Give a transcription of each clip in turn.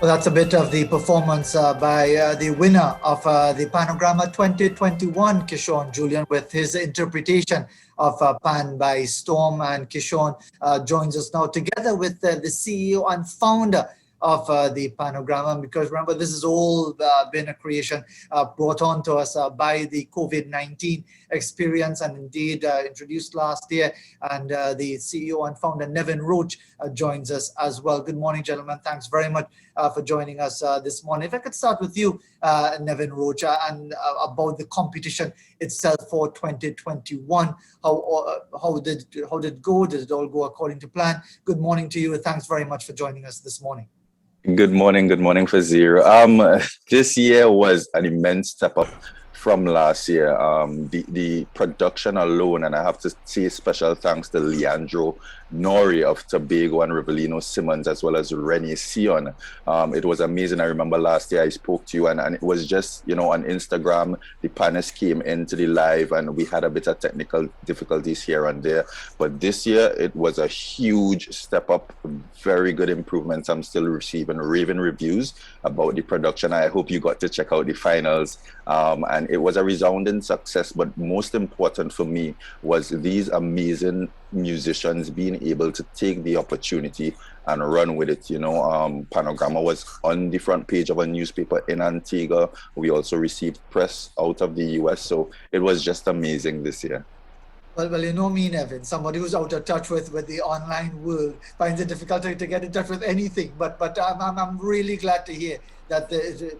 Well, that's a bit of the performance by the winner of the PanoGrama 2021, Keishaun Julien, with his interpretation of Pan by Storm. And Keishaun joins us now together with the CEO and founder of the PanoGrama, because remember, this has all been a creation brought on to us by the COVID-19 experience, and indeed introduced last year. And the CEO and founder, Nevin Roach, joins us as well. Good morning, gentlemen. Thanks very much for joining us this morning. If I could start with you, Nevin Roach, and about the competition itself for 2021. How did it go? Did it all go according to plan? Good morning to you. Thanks very much for joining us this morning. Good morning, Fazeer. This year was an immense step up from last year. The production alone, and I have to say special thanks to Leandro Nori of Tobago and Rivellino Simmons, as well as Rennie Sion. It was amazing. I remember last year I spoke to you, and it was just, on Instagram, the panelists came into the live and we had a bit of technical difficulties here and there. But this year it was a huge step up, very good improvements. I'm still receiving raving reviews about the production. I hope you got to check out the finals. And it was a resounding success, but most important for me was these amazing musicians being able to take the opportunity and run with it. PanoGrama was on the front page of a newspaper in Antigua. We also received press out of the US, so it was just amazing this year. Well, you know me, Nevin, somebody who's out of touch with the online world finds it difficult to get in touch with anything. But I'm really glad to hear that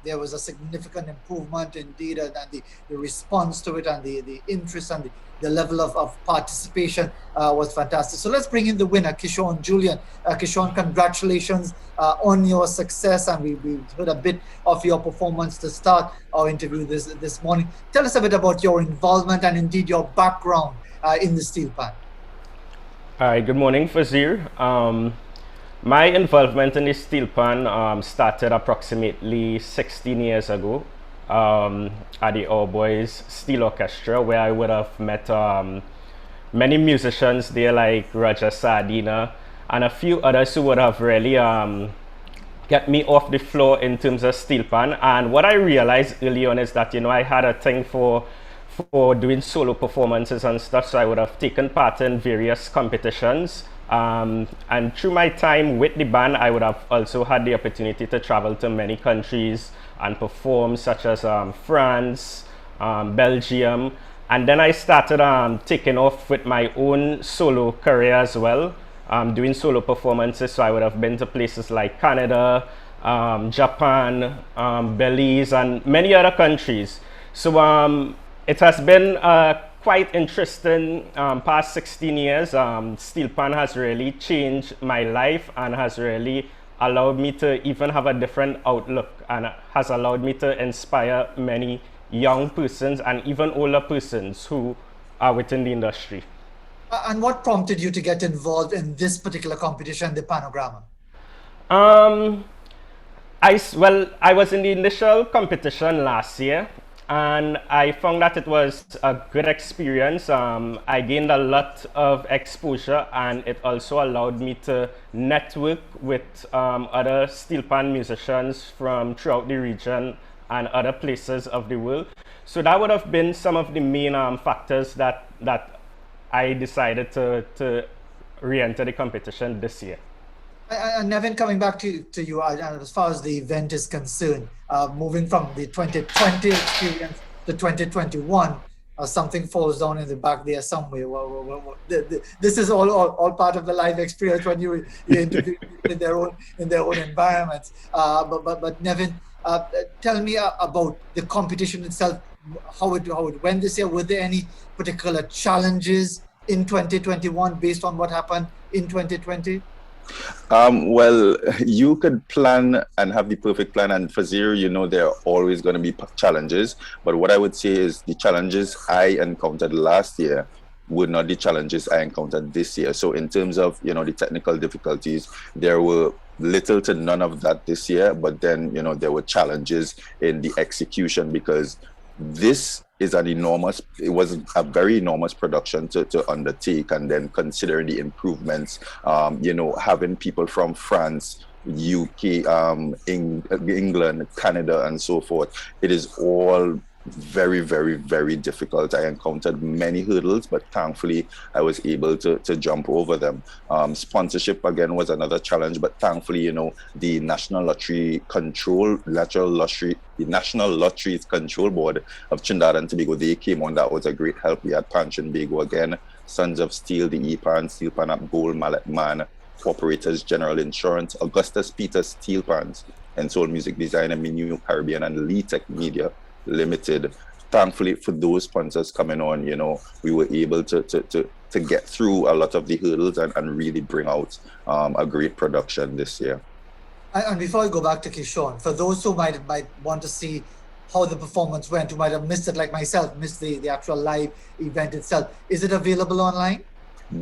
there was a significant improvement indeed, and the response to it, and the interest, and the level of participation was fantastic. So let's bring in the winner, Keishaun Julien. Keishaun, congratulations on your success, and we heard a bit of your performance to start our interview this morning. Tell us a bit about your involvement and indeed your background in the steel pan. Hi, good morning, Fazeer. My involvement in the steel pan started approximately 16 years ago at the All Boys Steel Orchestra, where I would have met many musicians there, like Roger Sardina and a few others who would have really get me off the floor in terms of steel pan. And what I realized early on is that, I had a thing for doing solo performances and stuff, so I would have taken part in various competitions. And through my time with the band, I would have also had the opportunity to travel to many countries and perform, such as France, Belgium. And then I started taking off with my own solo career as well, doing solo performances. So I would have been to places like Canada, Japan, Belize, and many other countries. So it has been quite interesting past 16 years. Steel pan has really changed my life and has really allowed me to even have a different outlook, and has allowed me to inspire many young persons and even older persons who are within the industry. And what prompted you to get involved in this particular competition, the PanoGrama? I was in the initial competition last year, and I found that it was a good experience. I gained a lot of exposure, and it also allowed me to network with other steel pan musicians from throughout the region and other places of the world. So that would have been some of the main factors that I decided to re-enter the competition this year. And Nevin, coming back to you, as far as the event is concerned, moving from the 2020 experience to 2021, something falls down in the back there somewhere. This is all part of the live experience when you interview in their own environments. But Nevin, tell me about the competition itself, how it went this year. Were there any particular challenges in 2021 based on what happened in 2020? Well, you could plan and have the perfect plan, and for Fazeer, there are always going to be challenges. But what I would say is the challenges I encountered last year were not the challenges I encountered this year. So in terms of, the technical difficulties, there were little to none of that this year. But then, there were challenges in the execution, because this is it was a very enormous production to undertake, and then considering the improvements, having people from France, UK, England, Canada, and so forth. It is all very, very, very difficult. I encountered many hurdles, but thankfully I was able to jump over them. Sponsorship again was another challenge, but thankfully, the the National Lotteries Control Board of Trinidad and Tobago, they came on. That was a great help. We had Punch and Bago again, Sons of Steel, the EPAN, Steel Pan Up Gold, Mallet Man, Corporators General Insurance, Augustus Peters Steel Pans, and Soul Music Design, and New Caribbean, and Lee Tech Media Limited. Thankfully, for those sponsors coming on, we were able to get through a lot of the hurdles and really bring out a great production this year. And before I go back to Keishaun, for those who might want to see how the performance went, who might have missed it, like myself, missed the actual live event itself, is it available online?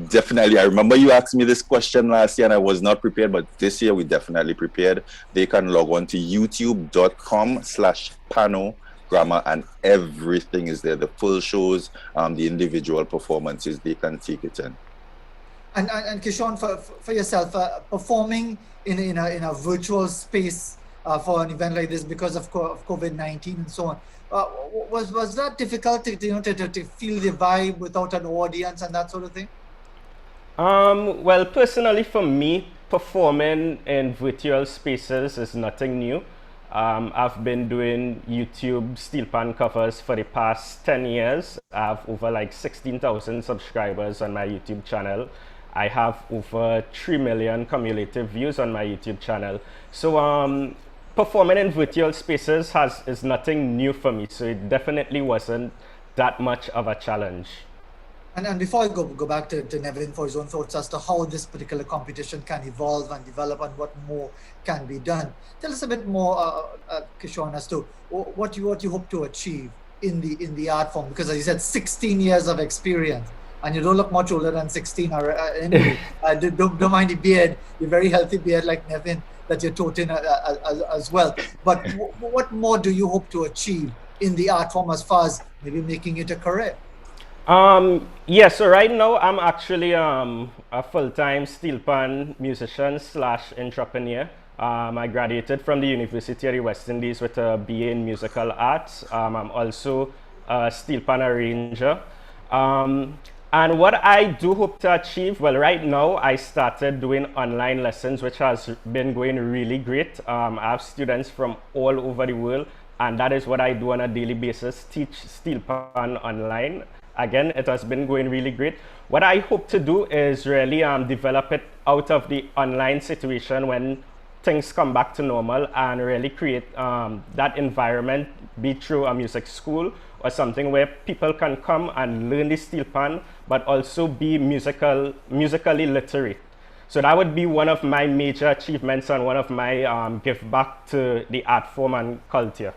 Definitely. I remember you asked me this question last year and I was not prepared, but this year we definitely prepared. They can log on to youtube.com/PanoGrama and everything is there. The full shows, the individual performances, they can take it in. And Keishaun, for yourself, performing in a virtual space for an event like this because of COVID-19 and so on, was that difficult to feel the vibe without an audience and that sort of thing? Well, personally for me, performing in virtual spaces is nothing new. I've been doing YouTube steel pan covers for the past 10 years. I have over like 16,000 subscribers on my YouTube channel. I have over 3 million cumulative views on my YouTube channel. So performing in virtual spaces is nothing new for me. So it definitely wasn't that much of a challenge. And before I go back to Nevin for his own thoughts as to how this particular competition can evolve and develop and what more can be done, tell us a bit more, Keishaun, as to what you hope to achieve in the art form, because as you said, 16 years of experience, and you don't look much older than 16 or anyway. Don't mind the beard, the very healthy beard like Nevin that you're toting as well. But what more do you hope to achieve in the art form as far as maybe making it a career? Yeah, so right now I'm actually a full-time steel pan musician / entrepreneur. I graduated from the University of the West Indies with a BA in musical arts. I'm also a steel pan arranger. And what I do hope to achieve, well, right now I started doing online lessons, which has been going really great. I have students from all over the world, and that is what I do on a daily basis, teach steel pan online. Again, it has been going really great. What I hope to do is really develop it out of the online situation when things come back to normal, and really create that environment, be through a music school or something where people can come and learn the steel pan, but also be musically literate. So that would be one of my major achievements and one of my give back to the art form and culture.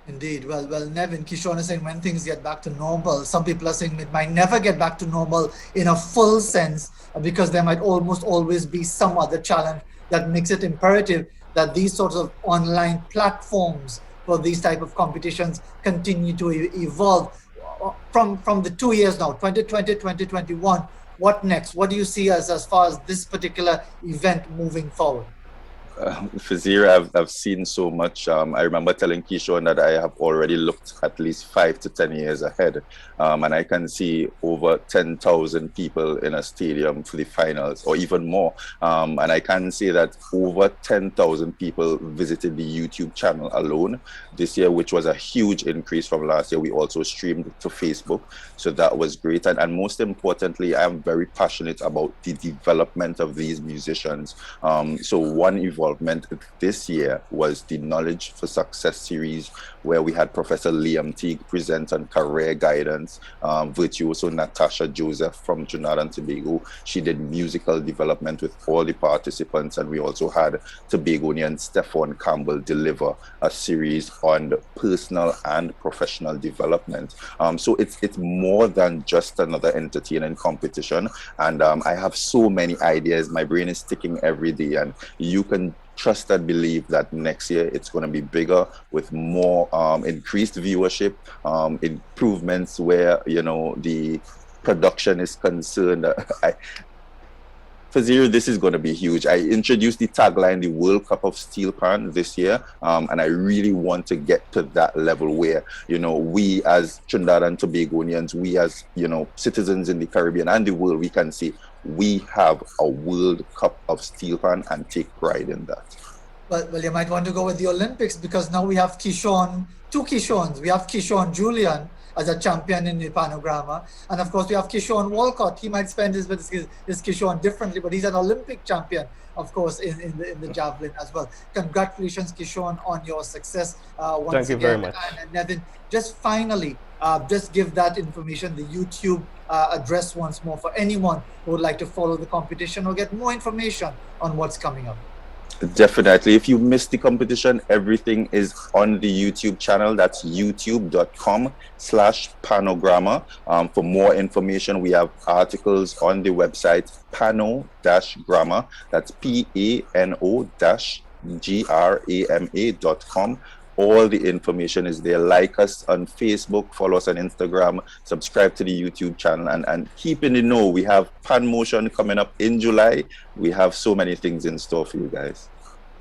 Indeed. Well, Nevin, Keishaun is saying when things get back to normal, some people are saying it might never get back to normal in a full sense because there might almost always be some other challenge that makes it imperative that these sorts of online platforms for these type of competitions continue to evolve. From the 2 years now, 2020, 2021, what next? What do you see as far as this particular event moving forward? Fazeer, I've seen so much. I remember telling Keishaun that I have already looked at least 5 to 10 years ahead. And I can see over 10,000 people in a stadium for the finals or even more. And I can say that over 10,000 people visited the YouTube channel alone this year, which was a huge increase from last year. We also streamed to Facebook. So that was great. And most importantly, I am very passionate about the development of these musicians. So one involvement this year was the Knowledge for Success series, where we had Professor Liam Teague present on career guidance. Virtuoso Natasha Joseph from Trinidad and Tobago, she did musical development with all the participants, and we also had Tobagonian Stephon Campbell deliver a series on the personal and professional development. So it's more than just another entertaining competition, and I have so many ideas. My brain is ticking every day, and you can trust and believe that next year it's going to be bigger with more increased viewership, improvements where the production is concerned. Fazeer, this is going to be huge. I introduced the tagline, the World Cup of Steel Pan this year, and I really want to get to that level where, we as Trinidad and Tobagonians, we as, citizens in the Caribbean and the world, we can say we have a World Cup of Steel Pan and take pride in that. Well, you might want to go with the Olympics, because now we have Keishaun, two Keishauns. We have Keishaun Julien as a champion in the PanoGrama, and of course we have Keishaun Walcott. He might spend his Keishaun differently, but he's an Olympic champion, of course, in the javelin as well. Congratulations, Keishaun, on your success once Thank you again. very much. And Nevin, just finally, just give that information, the YouTube address once more, for anyone who would like to follow the competition or get more information on what's coming up. Definitely. If you missed the competition, everything is on the YouTube channel. That's youtube.com/PanoGrama. For more information, we have articles on the website PanoGrama. That's PANO-GRAMA.com. All the information is there. Like us on Facebook, follow us on Instagram, subscribe to the YouTube channel, and keep in the know. We have Pan Motion coming up in July. We have so many things in store for you guys.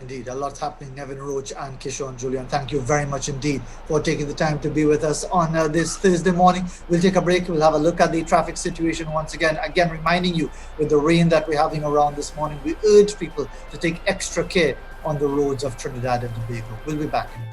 Indeed, a lot's happening. Nevin Roach and Keishaun Julien, thank you very much indeed for taking the time to be with us on this Thursday morning. We'll take a break. We'll have a look at the traffic situation once again. Again, reminding you, with the rain that we're having around this morning, we urge people to take extra care on the roads of Trinidad and Tobago. We'll be back in a bit.